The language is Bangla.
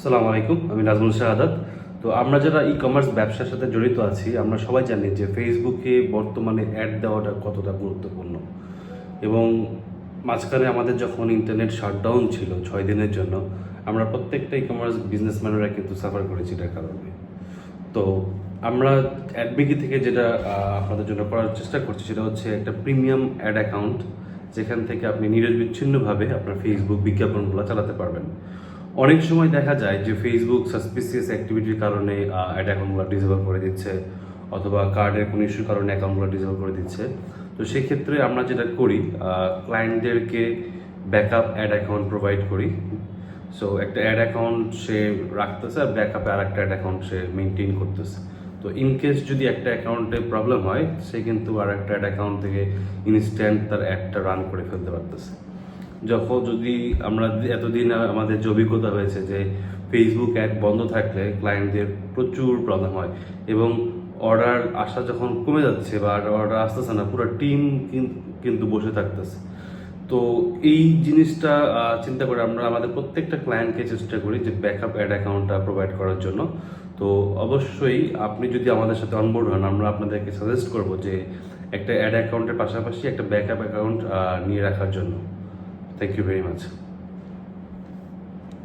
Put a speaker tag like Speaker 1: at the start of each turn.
Speaker 1: আসসালামু আলাইকুম, আমি নাজমুল শাহাদাত। তো আমরা যারা ই কমার্স ব্যবসার সাথে জড়িত আছি, আমরা সবাই জানি যে ফেসবুকে বর্তমানে অ্যাড দেওয়াটা কতটা গুরুত্বপূর্ণ। এবং মাঝখানে আমাদের যখন ইন্টারনেট শাটডাউন ছিল 6 দিনের জন্য, আমরা প্রত্যেকটা ই কমার্স বিজনেসম্যানরা কিন্তু সাফার করেছি এটার কারণে। তো আমরা অ্যাডবিকি থেকে যেটা আপনাদের জন্য করার চেষ্টা করছি সেটা হচ্ছে একটা প্রিমিয়াম অ্যাড অ্যাকাউন্ট, যেখান থেকে আপনি নিরবিচ্ছিন্নভাবে আপনার ফেসবুক বিজ্ঞাপনগুলো চালাতে পারবেন। অনেক সময় দেখা যায় যে ফেসবুক সাসপিসিয়াস অ্যাক্টিভিটির কারণে অ্যাড অ্যাকাউন্টগুলো ডিসেবল করে দিচ্ছে, অথবা কার্ডের কোনো ইস্যুর কারণে অ্যাকাউন্টগুলো ডিসেবল করে দিচ্ছে। তো সেক্ষেত্রে আমরা যেটা করি, ক্লায়েন্টদেরকে ব্যাকআপ অ্যাড অ্যাকাউন্ট প্রোভাইড করি। সো একটা অ্যাড অ্যাকাউন্ট সে রাখতেছে আর ব্যাকআপে আর একটা অ্যাড অ্যাকাউন্ট সে মেনটেন করতেছে। তো ইনকেস যদি একটা অ্যাকাউন্টে প্রবলেম হয়, সে কিন্তু আর একটা অ্যাড অ্যাকাউন্ট থেকে ইনস্ট্যান্ট তার অ্যাডটা রান করে ফেলতে পারতেছে। যদি আমরা এতদিন আমাদের যে অভিজ্ঞতা হয়েছে যে ফেসবুক অ্যাড বন্ধ থাকলে ক্লায়েন্টদের প্রচুর প্রবলেম হয়, এবং অর্ডার আসা যখন কমে যাচ্ছে বা অর্ডার আসতেছে না, পুরো টিম কিন্তু বসে থাকতেছে। তো এই জিনিসটা চিন্তা করে আমরা আমাদের প্রত্যেকটা ক্লায়েন্টকে চেষ্টা করি যে ব্যাকআপ অ্যাড অ্যাকাউন্টটা প্রোভাইড করার জন্য। তো অবশ্যই আপনি যদি আমাদের সাথে অনবোর্ড হন, আমরা আপনাদেরকে সাজেস্ট করব যে একটা অ্যাড অ্যাকাউন্টের পাশাপাশি একটা ব্যাকআপ অ্যাকাউন্ট নিয়ে রাখার জন্য। Thank you very much.